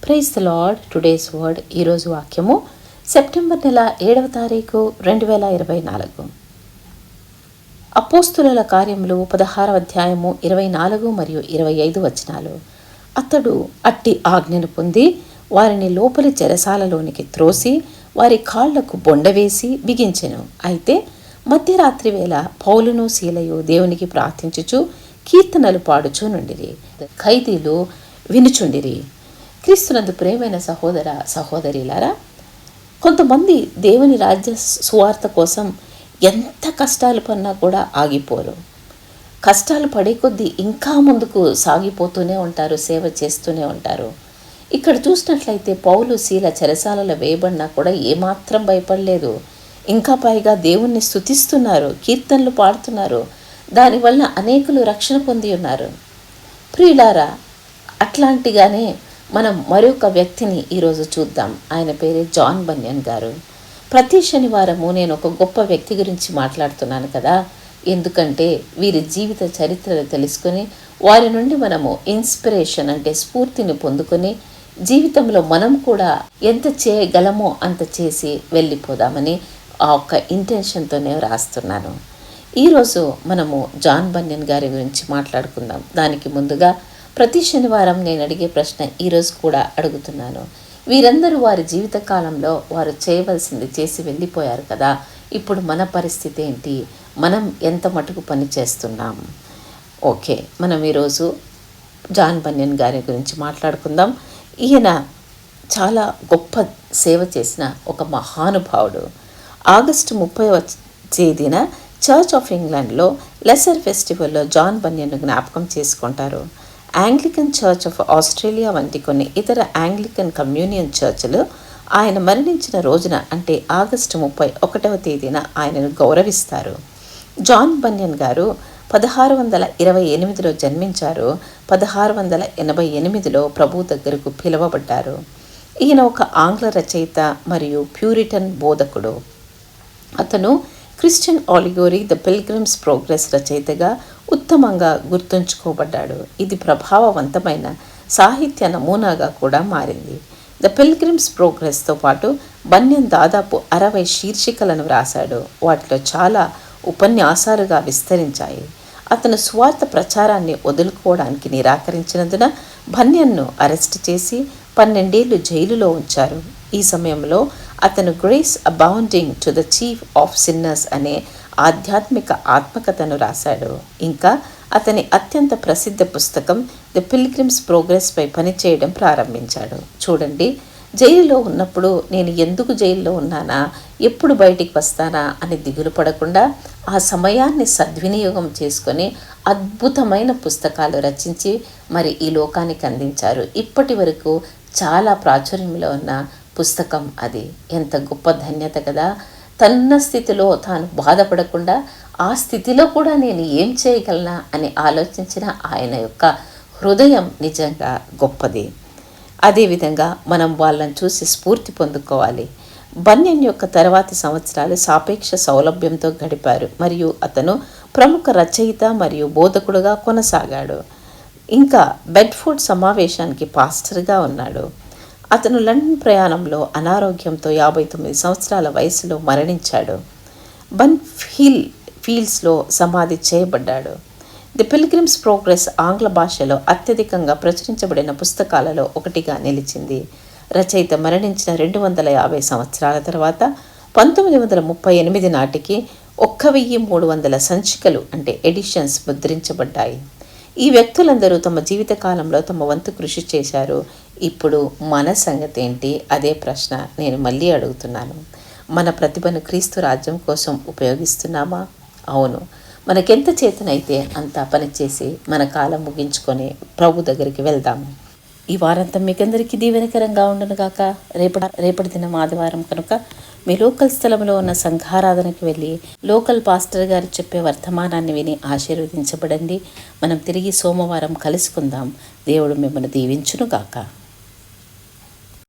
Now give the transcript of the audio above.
Praise the lord. Today's word. ఈరోజు వాక్యము September నెల 7వ తారీఖు 2024. అపోస్తుల కార్యములు 16వ అధ్యాయము 24 మరియు 25 వచనాలు. అతడు అట్టి ఆజ్ఞను పొంది వారిని లోపలి చెరసాలలోనికి త్రోసి వారి కాళ్లకు బొండవేసి బిగించెను. అయితే మధ్యరాత్రి వేళ పౌలును శీలయు దేవునికి ప్రార్థించుచు కీర్తనలు పాడుచూ నుండిరి. ఖైదీలు వినుచుండిరి. క్రీస్తునందు ప్రేమైన సహోదర సహోదరిలారా, కొంతమంది దేవుని రాజ్య సువార్త కోసం ఎంత కష్టాలు పడినా కూడా ఆగిపోరు. కష్టాలు పడే కొద్దీ ఇంకా ముందుకు సాగిపోతూనే ఉంటారు, సేవ చేస్తూనే ఉంటారు. ఇక్కడ చూసినట్లయితే పౌలు శీల చెరసాలలో వేయబడినా కూడా ఏమాత్రం భయపడలేదు. ఇంకా పైగా దేవుణ్ణి స్తుతిస్తున్నారు, కీర్తనలు పాడుతున్నారు. దానివల్ల అనేకులు రక్షణ పొంది ఉన్నారు. ప్రియులారా, అట్లాంటిగానే మనం మరొక వ్యక్తిని ఈరోజు చూద్దాం. ఆయన పేరే జాన్ బన్యన్ గారు. ప్రతి శనివారము నేను ఒక గొప్ప వ్యక్తి గురించి మాట్లాడుతున్నాను కదా, ఎందుకంటే వీరి జీవిత చరిత్రలు తెలుసుకొని వారి నుండి మనము ఇన్స్పిరేషన్ అంటే స్ఫూర్తిని పొందుకొని జీవితంలో మనం కూడా ఎంత చేయగలమో అంత చేసి వెళ్ళిపోదామని ఆ ఒక్క ఇంటెన్షన్తోనే రాస్తున్నాను. ఈరోజు మనము జాన్ బన్యన్ గారి గురించి మాట్లాడుకుందాం. దానికి ముందుగా ప్రతి శనివారం నేను అడిగే ప్రశ్న ఈరోజు కూడా అడుగుతున్నాను. వీరందరూ వారి జీవిత కాలంలో వారు చేయవలసింది చేసి వెళ్ళిపోయారు కదా, ఇప్పుడు మన పరిస్థితి ఏంటి? మనం ఎంత మటుకు పని చేస్తున్నాం? ఓకే, మనం ఈరోజు జాన్ బన్యన్ గారి గురించి మాట్లాడుకుందాం. ఈయన చాలా గొప్ప సేవ చేసిన ఒక మహానుభావుడు. ఆగస్టు 30వ తేదీన చర్చ్ ఆఫ్ ఇంగ్లాండ్లో లెసర్ ఫెస్టివల్లో జాన్ బన్యన్ను జ్ఞాపకం చేసుకుంటారు. యాంగ్లికన్ చర్చ్ ఆఫ్ ఆస్ట్రేలియా వంటి కొన్ని ఇతర యాంగ్లికన్ కమ్యూనియన్ చర్చ్లు ఆయన మరణించిన రోజున అంటే ఆగస్టు 31వ తేదీన ఆయనను గౌరవిస్తారు. జాన్ బన్యన్ గారు 1628లో జన్మించారు. 1688లో ప్రభు దగ్గరకు పిలువబడ్డారు. ఈయన ఒక ఆంగ్ల రచయిత మరియు ప్యూరిటన్ బోధకుడు. అతను క్రిస్టియన్ ఆలిగోరీ ద పిల్గ్రిమ్స్ ప్రోగ్రెస్ రచయితగా ఉత్తమంగా గుర్తుంచుకోబడ్డాడు. ఇది ప్రభావవంతమైన సాహిత్య నమూనాగా కూడా మారింది. ద పిల్గ్రిమ్స్ ప్రోగ్రెస్తో పాటు బన్యన్ దాదాపు 60 శీర్షికలను వ్రాశాడు. వాటిలో చాలా ఉపన్యాసాలుగా విస్తరించాయి. అతను స్వార్థ ప్రచారాన్ని వదులుకోవడానికి నిరాకరించినందున బన్యన్ను అరెస్ట్ చేసి 12 ఏళ్లు జైలులో ఉంచారు. ఈ సమయంలో అతను grace abounding to the chief of sinners అనే ఆధ్యాత్మిక ఆత్మకథను రాశాడు. ఇంకా అతని అత్యంత ప్రసిద్ధ పుస్తకం ది పిల్గ్రిమ్స్ ప్రోగ్రెస్పై పనిచేయడం ప్రారంభించాడు. చూడండి, జైలులో ఉన్నప్పుడు నేను ఎందుకు జైల్లో ఉన్నానా, ఎప్పుడు బయటికి వస్తానా అని దిగులు పడకుండా ఆ సమయాన్ని సద్వినియోగం చేసుకొని అద్భుతమైన పుస్తకాలు రచించి మరి ఈ లోకానికి అందించారు. ఇప్పటి వరకు చాలా ప్రాచుర్యంలో ఉన్న పుస్తకం అది. ఎంత గొప్ప ధన్యత కదా! తన్న స్థితిలో తాను బాధపడకుండా ఆ స్థితిలో కూడా నేను ఏం చేయగలనా అని ఆలోచించిన ఆయన యొక్క హృదయం నిజంగా గొప్పది. అదేవిధంగా మనం వాళ్ళని చూసి స్ఫూర్తి పొందుకోవాలి. బన్యన్ యొక్క తర్వాతి సంవత్సరాలు సాపేక్ష సౌలభ్యంతో గడిపారు మరియు అతను ప్రముఖ రచయిత మరియు బోధకుడుగా కొనసాగాడు. ఇంకా బెడ్ఫోర్డ్ సమావేశానికి పాస్టర్గా ఉన్నాడు. అతను లండన్ ప్రయాణంలో అనారోగ్యంతో 59 సంవత్సరాల వయసులో మరణించాడు. బన్ ఫీల్డ్స్లో సమాధి చేయబడ్డాడు. ది పిల్గ్రిమ్స్ ప్రోగ్రెస్ ఆంగ్ల భాషలో అత్యధికంగా ప్రచురించబడిన పుస్తకాలలో ఒకటిగా నిలిచింది. రచయిత మరణించిన 250 సంవత్సరాల తర్వాత 1938 నాటికి 1300 సంచికలు అంటే ఎడిషన్స్ ముద్రించబడ్డాయి. ఈ వ్యక్తులందరూ తమ జీవితకాలంలో తమ వంతు కృషి చేశారు. ఇప్పుడు మన సంగతి ఏంటి? అదే ప్రశ్న నేను మళ్ళీ అడుగుతున్నాను. మన ప్రతిభను క్రీస్తు రాజ్యం కోసం ఉపయోగిస్తున్నామా? అవును, మనకెంత చేతనైతే అంత పనిచేసి మన కాలం ముగించుకొని ప్రభు దగ్గరికి వెళ్దాము. ఈ వారంతా మీకందరికీ దీవెనకరంగా ఉండునుగాక. రేపటి దినం ఆదివారం కనుక మీ లోకల్ స్థలంలో ఉన్న సంఘారాధనకు వెళ్ళి లోకల్ పాస్టర్ గారు చెప్పే వర్తమానాన్ని విని ఆశీర్వదించబడండి. మనం తిరిగి సోమవారం కలుసుకుందాం. దేవుడు మిమ్మల్ని దీవించునుగాక.